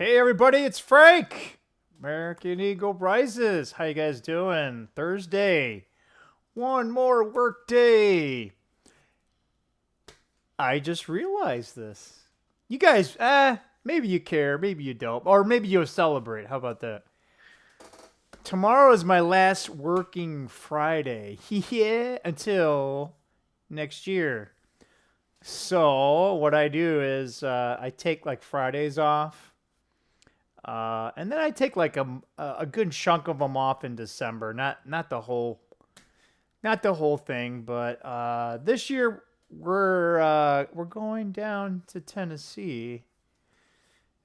Hey everybody, it's Frank. American Eagle Rises. How you guys doing? Thursday. One more work day. I just realized this. You guys, maybe you care, maybe you don't, or maybe you'll celebrate. How about that? Tomorrow is my last working Friday. Yeah, until next year. So what I do is I take like Fridays off. And then I take like a good chunk of them off in December. Not the whole thing, but this year we're going down to Tennessee.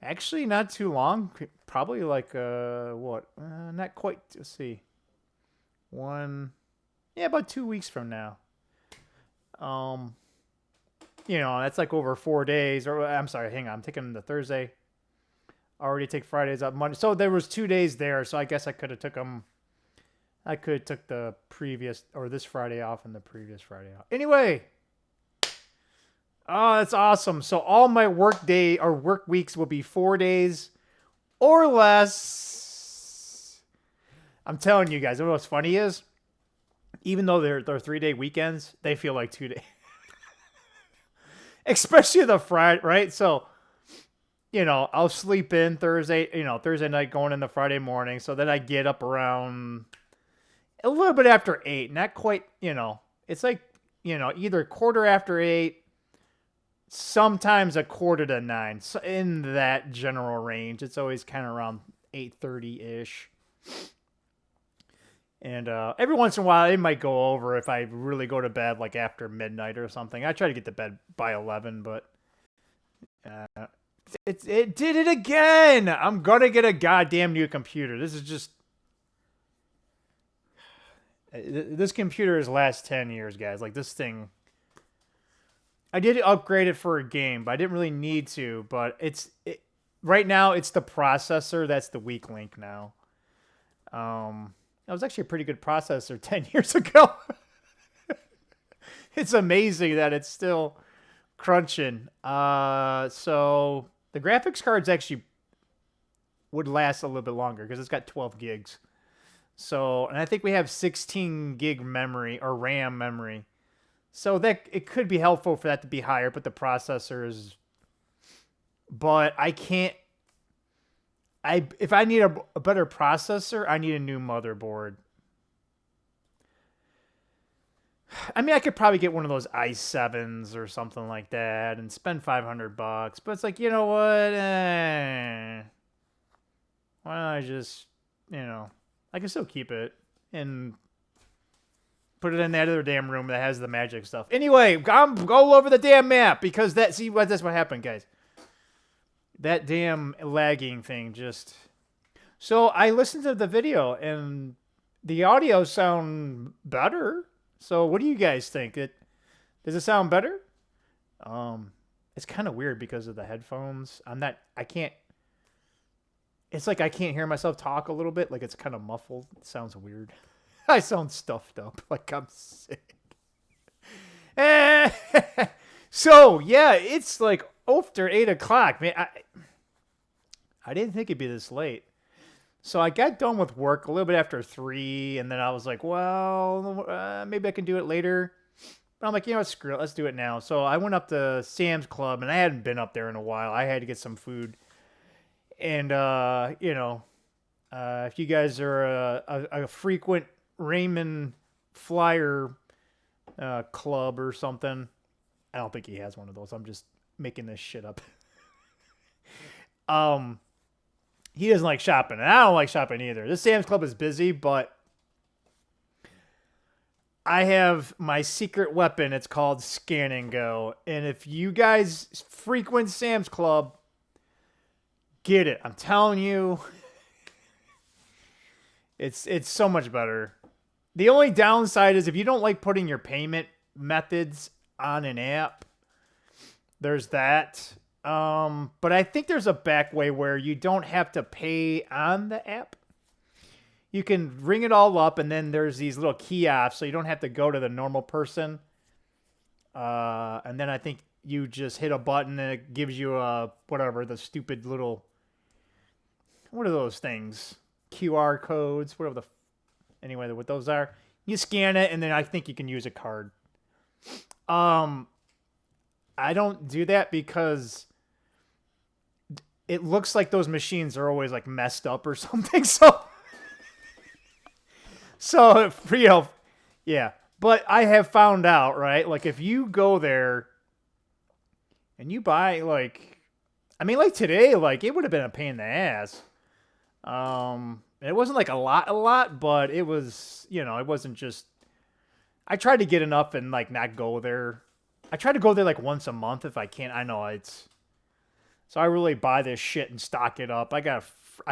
Actually, not too long. Probably like what? Not quite. Let's see. About 2 weeks from now. Um, that's like over 4 days. Or I'm sorry, hang on. I'm taking the Thursday. Already take Fridays up Monday. So there was 2 days there. So I guess I could have took them. I could have took the previous or this Friday off and the previous Friday off. Anyway. Oh, that's awesome. So all my work day or work weeks will be 4 days or less. I'm telling you guys, what's funny is, even though they're 3-day weekends, they feel like 2 days. Especially the Friday, right? So, I'll sleep in Thursday, Thursday night going into Friday morning. So then I get up around a little bit after 8. Not quite, it's like, either quarter after 8, sometimes a quarter to 9. So in that general range, it's always kind of around 8:30-ish. And every once in a while, it might go over if I really go to bed like after midnight or something. I try to get to bed by 11, but it did it again. I'm gonna get a goddamn new computer. This computer has last 10 years, guys. Like this thing. I did upgrade it for a game, but I didn't really need to. But right now, it's the processor that's the weak link now. That was actually a pretty good processor 10 years ago. It's amazing that it's still crunching. So the graphics cards actually would last a little bit longer because it's got 12 gigs. So, and I think we have 16 gig memory or RAM memory. So that it could be helpful for that to be higher, but the processor is. But I can't. If I need a better processor, I need a new motherboard. I mean, I could probably get one of those i7s or something like that and spend $500. But it's like, you know what? Why don't I just, I can still keep it and put it in that other damn room that has the magic stuff. Anyway, go all over the damn map because that's what happened, guys. That damn lagging thing just. So I listened to the video and the audio sound better. So what do you guys think? Does it sound better? It's kind of weird because of the headphones. I can't. It's like I can't hear myself talk a little bit. Like it's kind of muffled. It sounds weird. I sound stuffed up, like I'm sick. So yeah, it's like after 8 o'clock. Man, I didn't think it'd be this late. So I got done with work a little bit after 3, and then I was like, well, maybe I can do it later. But I'm like, screw it, let's do it now. So I went up to Sam's Club, and I hadn't been up there in a while. I had to get some food. And, if you guys are a frequent Raymond Flyer club or something, I don't think he has one of those. I'm just making this shit up. He doesn't like shopping, and I don't like shopping either. This Sam's Club is busy, but I have my secret weapon. It's called Scan and Go. And if you guys frequent Sam's Club, get it. I'm telling you, it's so much better. The only downside is if you don't like putting your payment methods on an app, there's that. But I think there's a back way where you don't have to pay on the app. You can ring it all up, and then there's these little kiosks, so you don't have to go to the normal person. And then I think you just hit a button, and it gives you the stupid little what are those things? QR codes, whatever anyway, what those are. You scan it, and then I think you can use a card. I don't do that because it looks like those machines are always like messed up or something. So yeah. But I have found out, right? Like if you go there and you buy like today, like it would have been a pain in the ass. It wasn't like a lot, but it was, it wasn't just, I tried to get enough and like not go there. I try to go there like once a month if I can. I know so I really buy this shit and stock it up. I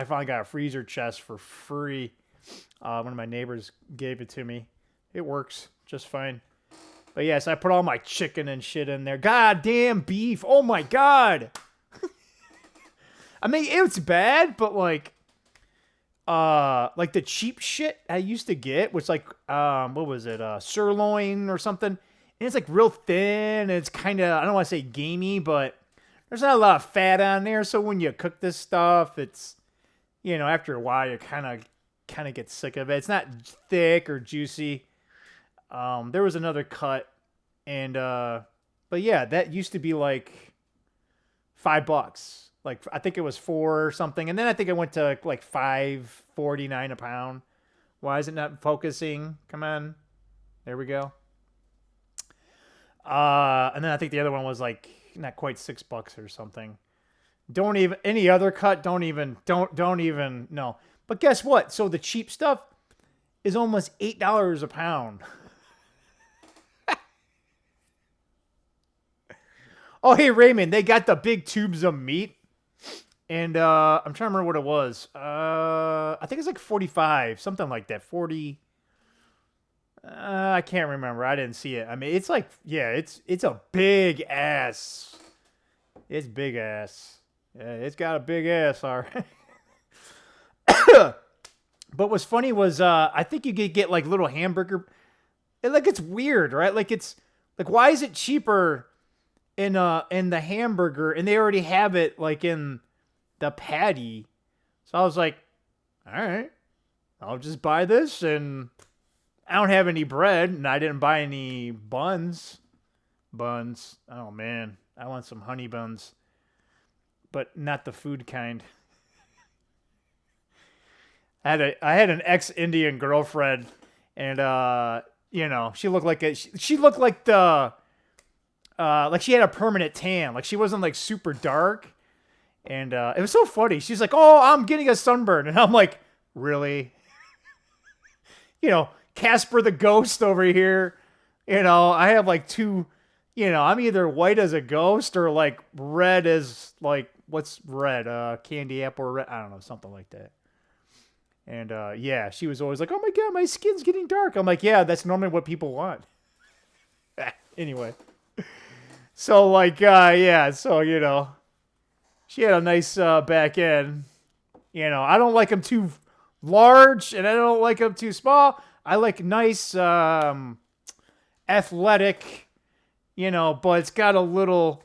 finally got a freezer chest for free. One of my neighbors gave it to me. It works just fine. But yes, I put all my chicken and shit in there. God damn beef. Oh my God. I mean, it's bad, but like the cheap shit I used to get, which like, what was it? Sirloin or something. And it's like real thin. And it's kind of, I don't want to say gamey, but there's not a lot of fat on there. So when you cook this stuff, it's, after a while, you kind of get sick of it. It's not thick or juicy. There was another cut, and but yeah, that used to be like $5. Like I think it was 4 or something, and then I think it went to like $5.49 a pound. Why is it not focusing? Come on, there we go. And then I think the other one was like not quite $6 or something. Don't even any other cut. Don't even no. But guess what? So the cheap stuff is almost $8 a pound. Oh, hey, Raymond, they got the big tubes of meat. And I'm trying to remember what it was. I think it's like 45, something like that. 40. I can't remember. I didn't see it. I mean, it's like, yeah, it's a big ass. It's big ass. Yeah, it's got a big ass, all right. But what's funny was I think you could get like little hamburger. It's weird, right? Like it's like, why is it cheaper in the hamburger and they already have it like in the patty? So I was like, all right, I'll just buy this, and I don't have any bread and I didn't buy any buns. Oh man, I want some honey buns, but not the food kind. I had an ex-Indian girlfriend, and she looked like she looked like the like she had a permanent tan. Like she wasn't like super dark, and it was so funny. She's like, "Oh, I'm getting a sunburn," and I'm like, "Really?" Casper the Ghost over here. I have like two. I'm either white as a ghost or like red as like what's red? Candy apple red. I don't know, something like that. And yeah, she was always like, "Oh my God, my skin's getting dark." I'm like, "Yeah, that's normally what people want." Anyway. So like, yeah, so, she had a nice back end. I don't like them too large and I don't like them too small. I like nice, athletic, but it's got a little,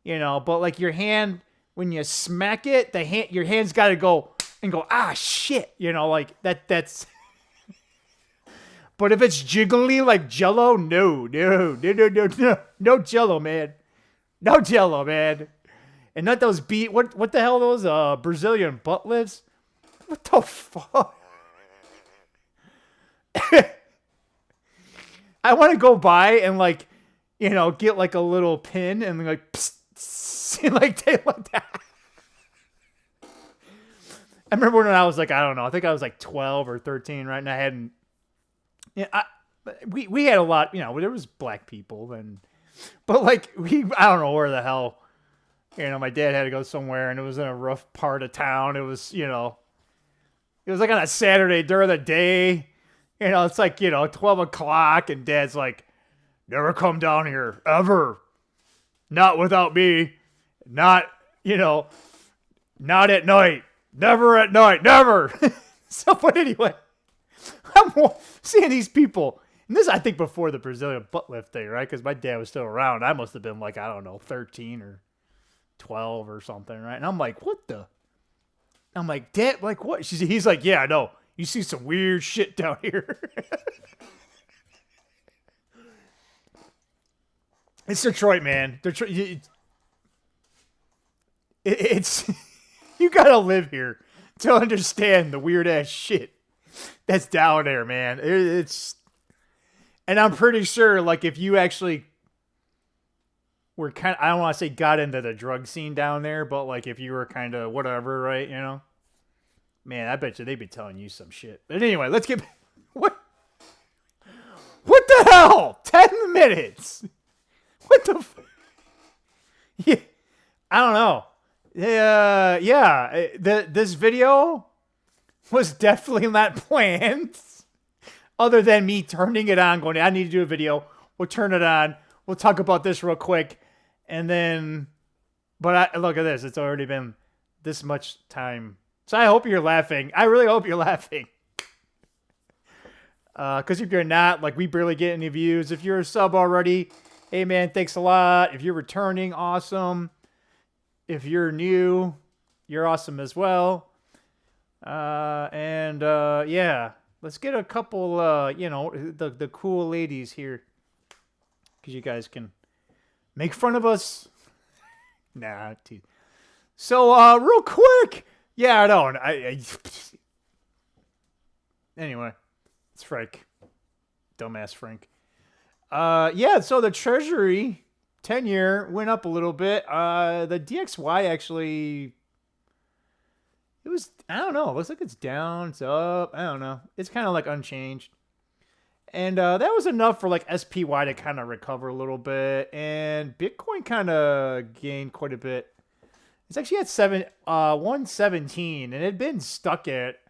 but like your hand, when you smack it, your hand's got to go and go, ah, shit, like that's. But if it's jiggly like Jello, no Jello, man. No Jello, man. And not those what the hell are those Brazilian butt lifts? What the fuck? I want to go by and like, get like a little pin and like, psst, like that. I remember when I was like, I don't know, I think I was like 12 or 13, right? And I hadn't. Yeah, we had a lot, there was black people, but like I don't know where the hell, my dad had to go somewhere and it was in a rough part of town. It was, it was like on a Saturday during the day, it's like, 12 o'clock and Dad's like, "Never come down here ever. Not without me. Not, not at night. Never at night. Never." So, but anyway. I'm seeing these people, and this I think before the Brazilian butt lift thing, right? Because my dad was still around. I must have been like, I don't know, 13 or 12 or something, right? And I'm like, what the? I'm like, Dad, like what? He's like, yeah, I know. You see some weird shit down here. It's Detroit, man. Detroit. It's you gotta live here to understand the weird ass shit that's down there, man. It's, and I'm pretty sure, like, if you actually were kind of, I don't want to say got into the drug scene down there, but like if you were kind of whatever, right? You know, man, I bet you they'd be telling you some shit. But anyway, let's get what the hell? 10 minutes. What the? Yeah, I don't know. Yeah. This video was definitely not planned. Other than me turning it on, going, I need to do a video. We'll turn it on. We'll talk about this real quick, and then. But look at this. It's already been this much time. So I hope you're laughing. I really hope you're laughing. Because if you're not, like, we barely get any views. If you're a sub already, hey, man, thanks a lot. If you're returning, awesome. If you're new, you're awesome as well. Yeah, let's get a couple, the cool ladies here. Because you guys can make fun of us. Nah, dude. So, real quick. Yeah, I don't. Anyway, it's Frank. Dumbass Frank. Yeah, so the Treasury 10-year went up a little bit. The DXY actually, it was, I don't know. It looks like it's down, it's up. I don't know. It's kind of like unchanged. And that was enough for like SPY to kind of recover a little bit. And Bitcoin kind of gained quite a bit. It's actually at 117, and it had been stuck at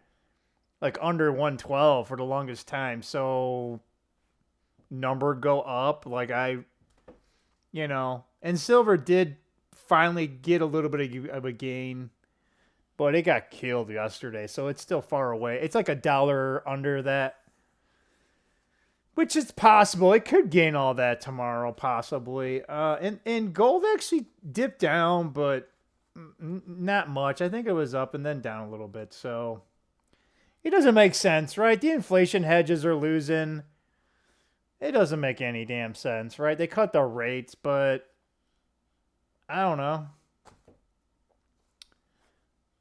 like under 112 for the longest time. So number go up, like and silver did finally get a little bit of a gain, but it got killed yesterday, so it's still far away. It's like $1 under that, which is possible. It could gain all that tomorrow, possibly. And gold actually dipped down, but not much. I think it was up and then down a little bit, so it doesn't make sense, right? The inflation hedges are losing. It doesn't make any damn sense, right? They cut the rates, but I don't know.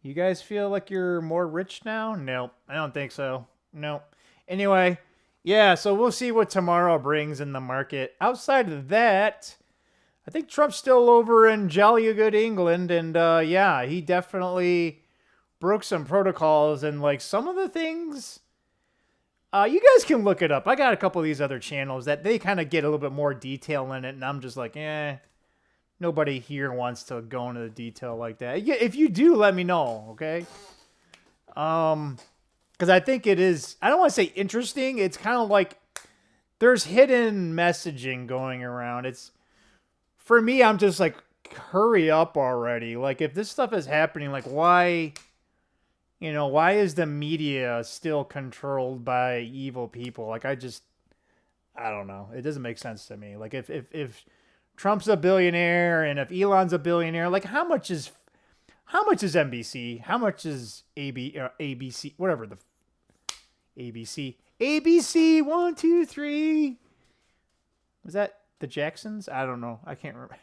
You guys feel like you're more rich now? Nope, I don't think so. Nope. Anyway, yeah, so we'll see what tomorrow brings in the market. Outside of that, I think Trump's still over in jolly good England, and yeah, he definitely broke some protocols, and like some of the things, you guys can look it up. I got a couple of these other channels that they kind of get a little bit more detail in it, and I'm just like, nobody here wants to go into the detail like that. Yeah, if you do, let me know, okay? Because I think it is, I don't want to say interesting. It's kind of like there's hidden messaging going around. It's, for me, I'm just like, hurry up already. Like, if this stuff is happening, like, why, why is the media still controlled by evil people? Like, I don't know. It doesn't make sense to me. Like, if Trump's a billionaire and if Elon's a billionaire, like, how much is NBC? How much is ABC? Whatever the ABC 1, 2, 3. Was that the Jacksons? I don't know. I can't remember.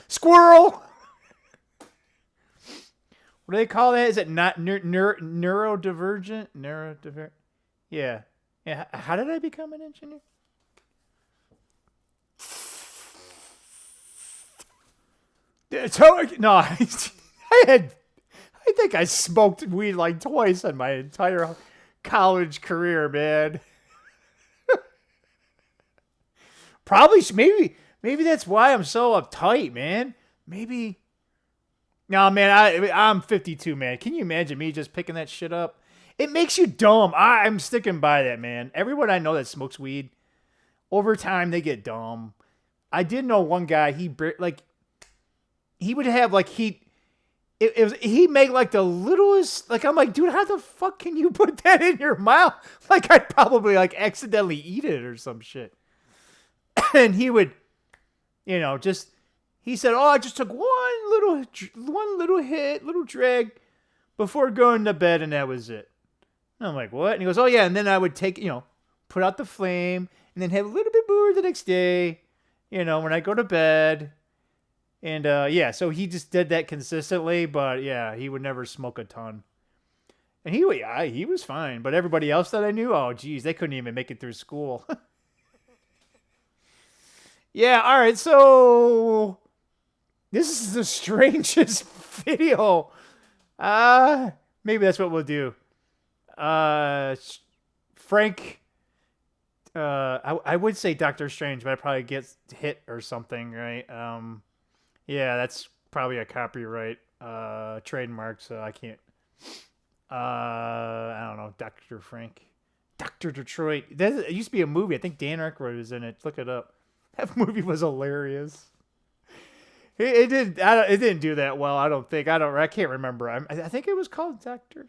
Squirrel. What do they call that? Is it not neurodivergent? Neurodivergent. Yeah. Yeah. How did I become an engineer? No, I think I smoked weed like twice in my entire college career, man. Probably, maybe that's why I'm so uptight, man. Maybe. No, man, I'm 52, man. Can you imagine me just picking that shit up? It makes you dumb. I'm sticking by that, man. Everyone I know that smokes weed, over time they get dumb. I did know one guy. He would have like he'd make like the littlest, like, I'm like, dude, how the fuck can you put that in your mouth? Like, I'd probably like accidentally eat it or some shit. And he would, he said, oh, I just took one little hit, little drag. before going to bed, and that was it. And I'm like, what? And he goes, oh, yeah. And then I would take, put out the flame and then have a little bit more the next day, when I go to bed. And, yeah, so he just did that consistently. But, yeah, he would never smoke a ton. And he was fine. But everybody else that I knew, oh, geez, they couldn't even make it through school. Yeah, all right. So this is the strangest video. Maybe that's what we'll do. Frank, I would say Doctor Strange, but I probably get hit or something, right? Yeah, that's probably a copyright trademark, so I can't. I don't know, Dr. Frank, Dr. Detroit. It used to be a movie. I think Dan Aykroyd was in it. Look it up. That movie was hilarious. It didn't do that well. I don't think. I can't remember. I think it was called Dr.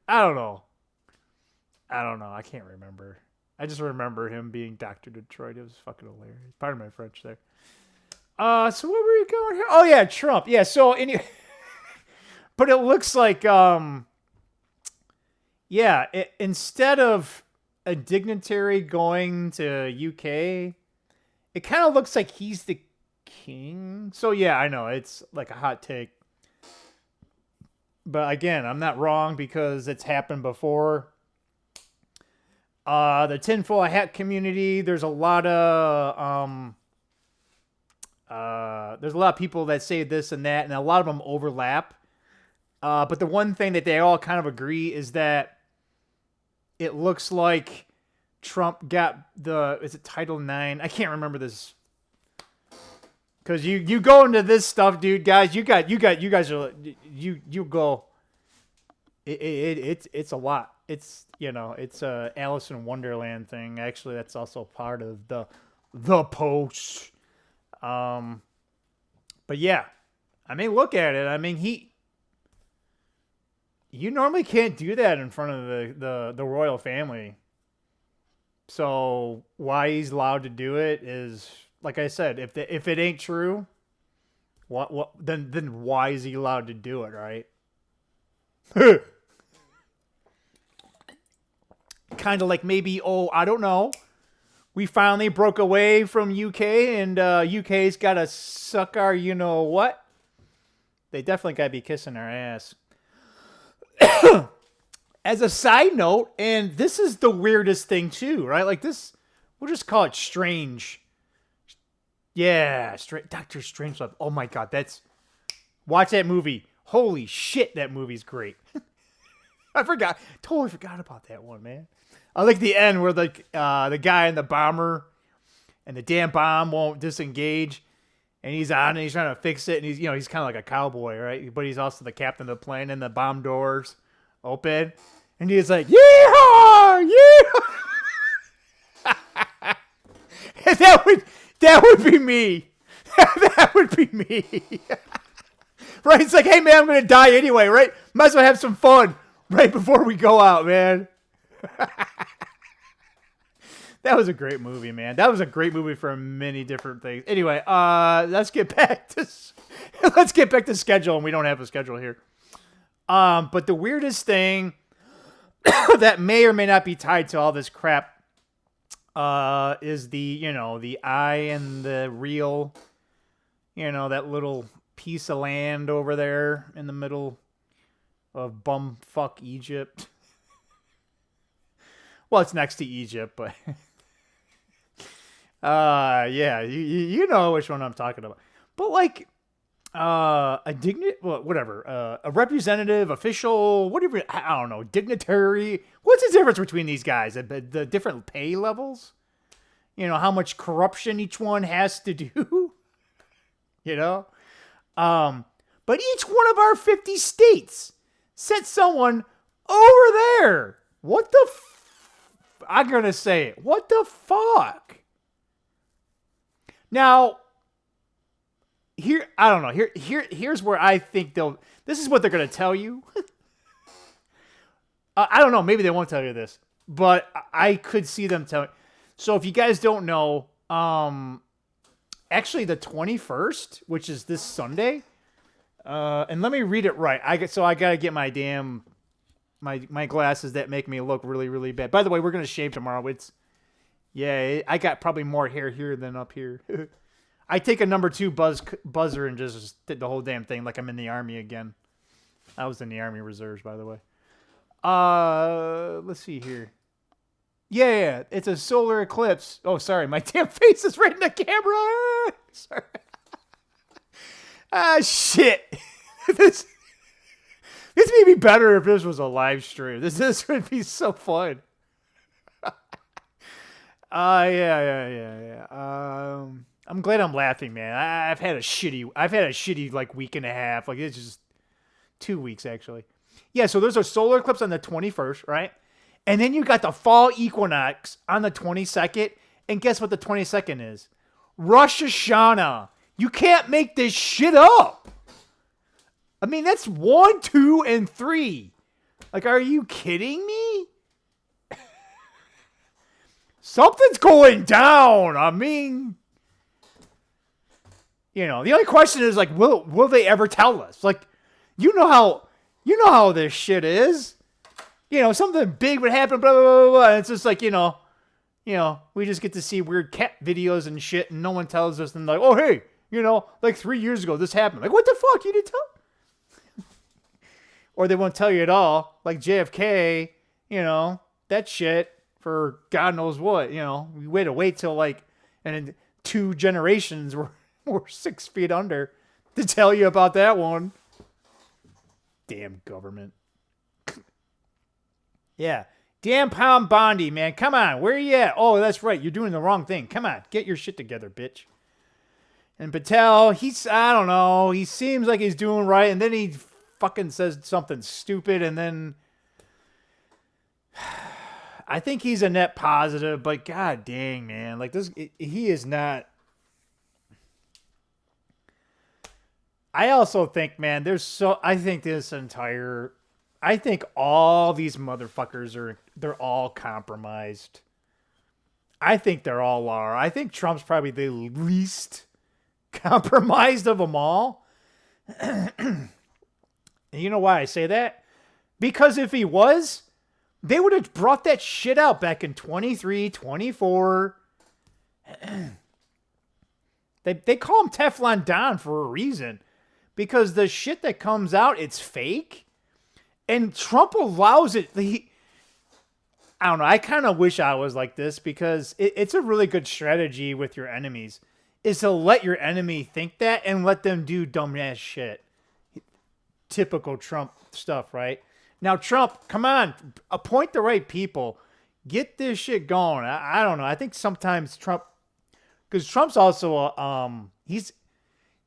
I don't know. I can't remember. I just remember him being Dr. Detroit. It was fucking hilarious. Pardon my French there. So where were you going here? Oh yeah, Trump. Yeah. So but it looks like instead of a dignitary going to UK, it kind of looks like he's the king. So yeah, I know it's like a hot take. But again, I'm not wrong because it's happened before. The tinfoil hat community, there's a lot of people that say this and that, and a lot of them overlap. But the one thing that they all kind of agree is that it looks like Trump got is it Title IX? I can't remember this. Cause you go into this stuff, dude, guys. You guys are you go. It's a lot. It's it's a Alice in Wonderland thing. Actually, that's also part of the post. But yeah, I mean, look at it. I mean, you normally can't do that in front of the royal family. So why he's allowed to do it is, like I said, if it ain't true, then why is he allowed to do it, right? Kind of like maybe, I don't know. We finally broke away from UK, and UK's got to suck our what. They definitely got to be kissing our ass. As a side note, and this is the weirdest thing too, right? Like this, we'll just call it strange. Yeah, Doctor Strangelove. Oh my God, watch that movie. Holy shit, that movie's great. Totally forgot about that one, man. I like the end where the guy in the bomber and the damn bomb won't disengage, and he's on and he's trying to fix it, and he's he's kind of like a cowboy, right? But he's also the captain of the plane, and the bomb doors open, and he's like, yeehaw, yeehaw. And that would be me. That would be me. Right? It's like, hey man, I'm gonna die anyway, right? Might as well have some fun right before we go out, man. That was a great movie, man. That was a great movie for many different things. Anyway, let's get back to schedule, and we don't have a schedule here. But the weirdest thing that may or may not be tied to all this crap is the eye and the real, that little piece of land over there in the middle of bumfuck Egypt. Well, it's next to Egypt, but yeah, you know which one I'm talking about. But like a representative, official, whatever, I don't know, dignitary. What's the difference between these guys? The different pay levels? How much corruption each one has to do? But each one of our 50 states sent someone over there. What the I'm going to say it. What the fuck? Now, I don't know. Here's where I think this is what they're going to tell you. I don't know. Maybe they won't tell you this, but I could see them telling. So if you guys don't know, actually the 21st, which is this Sunday, And let me read it right. I gotta get my damn my glasses that make me look really really bad. By the way, we're gonna shave tomorrow. I got probably more hair here than up here. I take a number 2 buzzer and just did the whole damn thing like I'm in the army again. I was in the Army Reserves, by the way. Let's see here. Yeah, it's a solar eclipse. Oh, sorry, my damn face is right in the camera. Sorry. Shit. This may be better if this was a live stream. This would be so fun. Yeah. I'm glad I'm laughing, man. I've had a shitty like week and a half. Like it's just 2 weeks actually. Yeah, so there's a solar eclipse on the 21st, right? And then you got the fall equinox on the 22nd. And guess what the 22nd is? Rosh Hashanah. You can't make this shit up. I mean, that's 1, 2, and 3. Like, are you kidding me? Something's going down. I mean, the only question is like, will they ever tell us? Like, you know how this shit is. Something big would happen, blah, blah, blah, blah. And it's just like, we just get to see weird cat videos and shit, and no one tells us. And like, oh, hey, like 3 years ago, this happened. Like, what the fuck? You didn't tell? Or they won't tell you at all. Like JFK, that shit for God knows what. We had to wait till like, and then 2 generations were 6 feet under to tell you about that one. Damn government. Yeah. Damn Pound Bondi, man. Come on. Where are you at? Oh, that's right. You're doing the wrong thing. Come on. Get your shit together, bitch. And Patel, I don't know. He seems like he's doing right. And then he fucking says something stupid. And then I think he's a net positive. But god dang, man. Like this, he is not. I also think, man, I think all these motherfuckers they're all compromised. I think they're all are. I think Trump's probably the least compromised of them all. And you know why I say that? Because if he was, they would have brought that shit out back in 23, 24. They call him Teflon Don for a reason. Because the shit that comes out, it's fake. And Trump allows it. I don't know. I kind of wish I was like this because it's a really good strategy with your enemies is to let your enemy think that and let them do dumbass shit. Typical Trump stuff, right? Now, Trump, come on. Appoint the right people. Get this shit going. I don't know. I think sometimes Trump... Because Trump's also...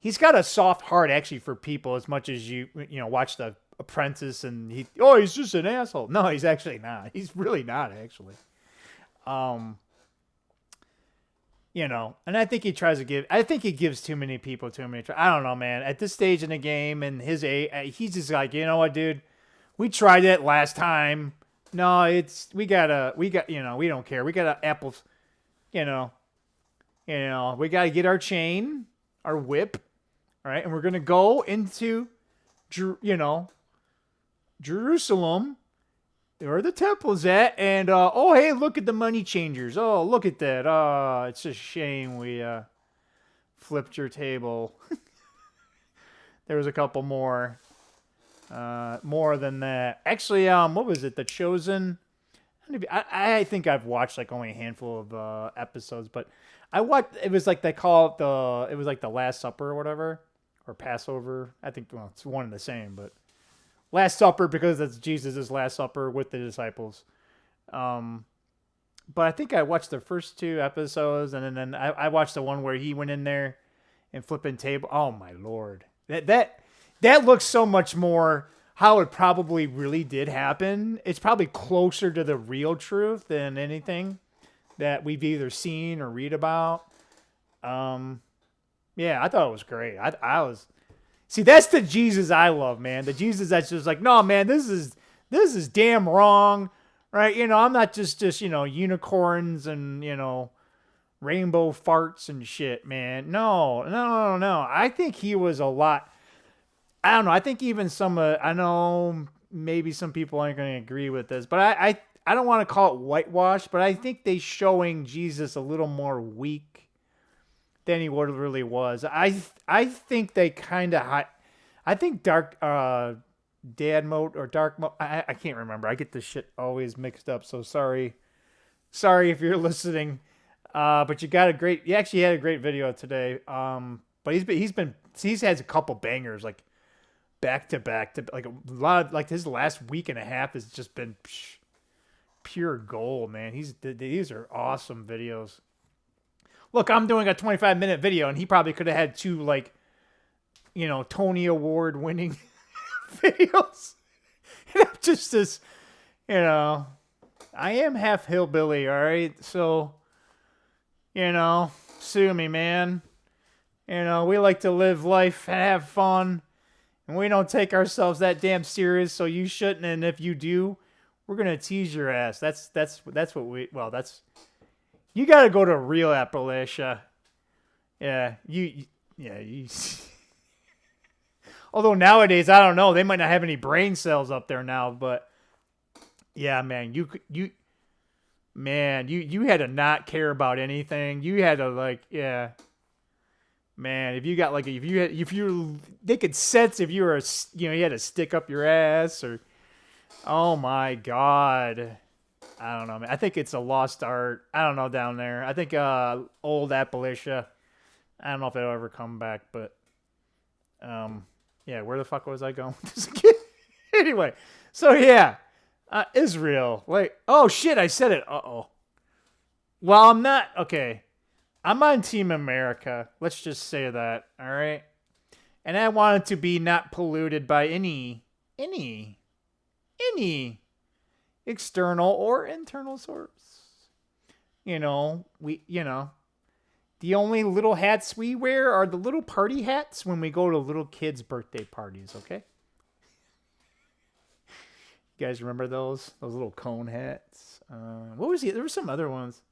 He's got a soft heart actually for people as much as you watch The Apprentice and he's just an asshole. No, he's actually not. He's really not actually. And I think he tries to give. I think he gives too many people too many. I don't know, man. At this stage in the game and his age, he's just like, you know what, dude? We tried it last time. No, we don't care. We got apples. We got to get our chain, our whip. All right, and we're gonna go into, Jerusalem, where the temple's at, and hey, look at the money changers. Oh, look at that. It's a shame we flipped your table. There was a couple more than that. Actually, what was it? The Chosen. I think I've watched like only a handful of episodes, but I watched. It was like they call it it was like the Last Supper or whatever. Or Passover. I think, it's one and the same, but Last Supper because it's Jesus' Last Supper with the disciples. But I think I watched the first 2 episodes, and then I watched the one where he went in there and flipping table. Oh my Lord. That looks so much more how it probably really did happen. It's probably closer to the real truth than anything that we've either seen or read about. Yeah, I thought it was great. See, that's the Jesus I love, man. The Jesus that's just like, no, man, this is damn wrong, right? I'm not just unicorns and rainbow farts and shit, man. No. I think he was a lot. I don't know. I think even some, I know maybe some people aren't going to agree with this, but I don't want to call it whitewash, but I think they showing Jesus a little more weak than he what really was. I think they kind of, I think dad mode or dark mode. I can't remember. I get this shit always mixed up. So sorry if you're listening. But you actually had a great video today. But he's had a couple bangers like back to back to like a lot of like his last week and a half has just been pure gold, man. These are awesome videos. Look, I'm doing a 25-minute video and he probably could have had two like, Tony Award winning videos. And I'm just this, I am half hillbilly, all right? So, sue me, man. We like to live life and have fun. And we don't take ourselves that damn serious, so you shouldn't. And if you do, we're going to tease your ass. That's what you got to go to real Appalachia. Yeah, you although nowadays, I don't know, they might not have any brain cells up there now, but yeah, man, you had to not care about anything. You had to man, if you got like, they could sense if you were, you had to stick up your ass or, oh my God. I don't know, man. I think it's a lost art. I don't know down there. I think, old Appalachia. I don't know if it'll ever come back, but, yeah, where the fuck was I going with this again? Anyway, so yeah, Israel. Oh shit, I said it. Uh-oh. Well, I'm not, okay. I'm on Team America. Let's just say that, all right? And I want it to be not polluted by any external or internal source. The only little hats we wear are the little party hats when we go to little kids' birthday parties, okay? You guys remember those little cone hats? What was there were some other ones.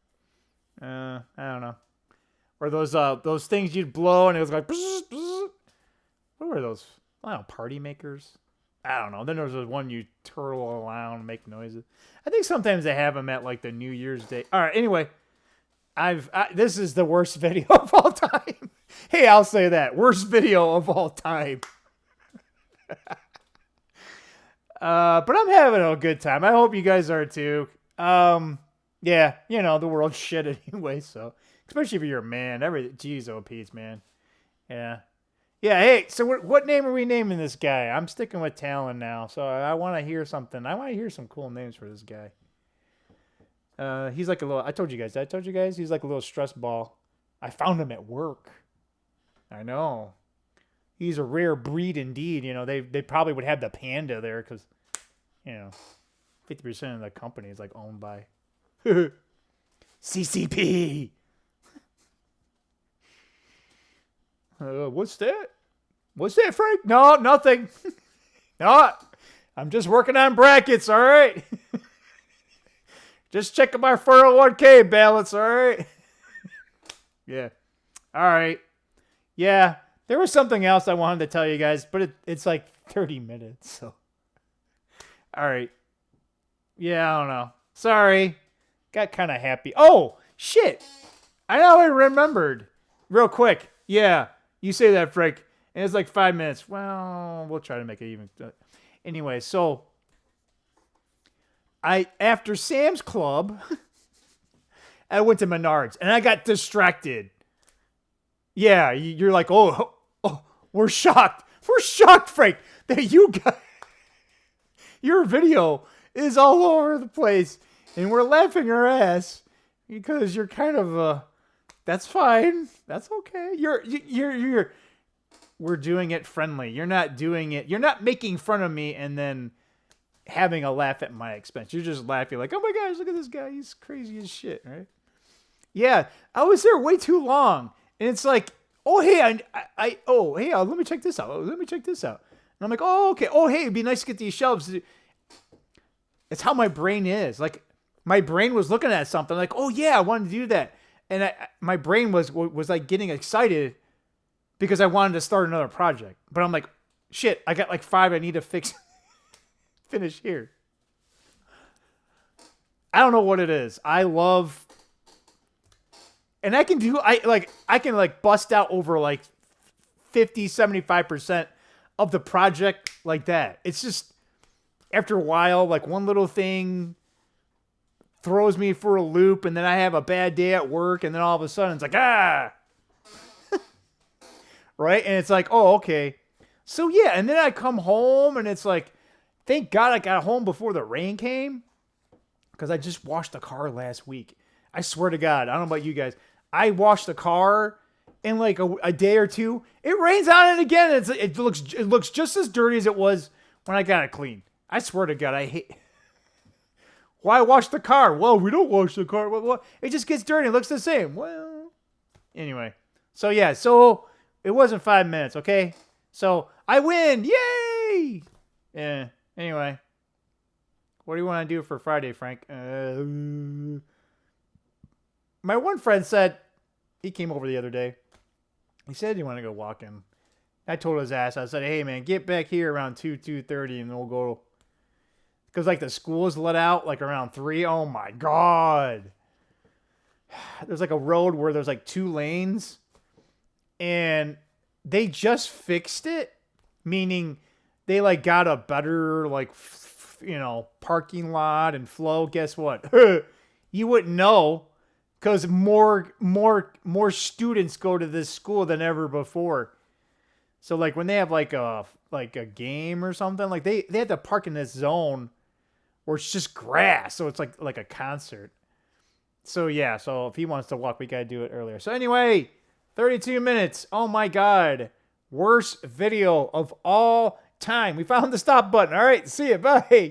I don't know. Or those things you'd blow and it was like, bzz, bzz. What were those? I don't know, party makers? I don't know. Then there was this one you turtle around and make noises. I think sometimes they have them at like the New Year's Day. All right, anyway. This is the worst video of all time. Hey, I'll say that. Worst video of all time. But I'm having a good time. I hope you guys are too. Yeah, the world's shit anyway, so especially if you're a man. Jeez, oh Pete, man. Yeah. Yeah, hey, so what name are we naming this guy? I'm sticking with Talon now, so I want to hear something. I want to hear some cool names for this guy. He's like a little, I told you guys, he's like a little stress ball. I found him at work. I know. He's a rare breed indeed. They probably would have the panda there because, 50% of the company is like owned by CCP. What's that? What's that, Frank? No, nothing. No, I'm just working on brackets, all right? Just checking my 401k balance, all right? Yeah. All right. Yeah, there was something else I wanted to tell you guys, but it's like 30 minutes, so. All right. Yeah, I don't know. Sorry. Got kind of happy. Oh, shit. I know I remembered. Real quick. Yeah, you say that, Frank. And it's like 5 minutes. Well, we'll try to make it even. Anyway, so after Sam's Club, I went to Menards and I got distracted. Yeah, you're like, oh, we're shocked. We're shocked, Frank, that you got your video is all over the place, and we're laughing our ass because you're kind of that's fine. That's okay. We're doing it friendly. You're not doing it. You're not making fun of me and then having a laugh at my expense. You're just laughing like, oh my gosh, look at this guy. He's crazy as shit, right? Yeah, I was there way too long. And it's like, oh, hey, let me check this out. Let me check this out. And I'm like, oh, okay. Oh, hey, it'd be nice to get these shelves. It's how my brain is. Like, my brain was looking at something like, oh, yeah, I wanted to do that. And my brain was like getting excited because I wanted to start another project. But I'm like, Shit, I got like 5 I need to finish here. I don't know what it is. I love, and I can like bust out over like 50, 75% of the project like that. It's just, after a while, like one little thing throws me for a loop, and then I have a bad day at work, and then all of a sudden it's like, right? And it's like, oh, okay. So yeah, and then I come home, and it's like, thank God I got home before the rain came, because I just washed the car last week. I swear to God, I don't know about you guys. I washed the car in like a day or two. It rains on it again. It looks just as dirty as it was when I got it clean. I swear to God, I hate. Why wash the car? Well, we don't wash the car. Well, it just gets dirty. It looks the same. Well, anyway. So yeah. So it wasn't 5 minutes. Okay. So I win. Yay! Yeah. Anyway. What do you want to do for Friday, Frank? My one friend said, he came over the other day. He said he wanted to go walking. I told his ass, I said, hey, man, get back here around 2:30 and we'll go. Because, like, the school is let out, like, around 3. Oh, my God. There's, like, a road where there's, like, 2 lanes. And they just fixed it. Meaning they, like, got a better, like, parking lot and flow. Guess what? You wouldn't know. Because more students go to this school than ever before. So, like, when they have, like a game or something, like, they have to park in this zone where it's just grass. So, it's like a concert. So, yeah. So, if he wants to walk, we got to do it earlier. So, anyway, 32 minutes. Oh, my God. Worst video of all time. We found the stop button. All right. See you. Bye.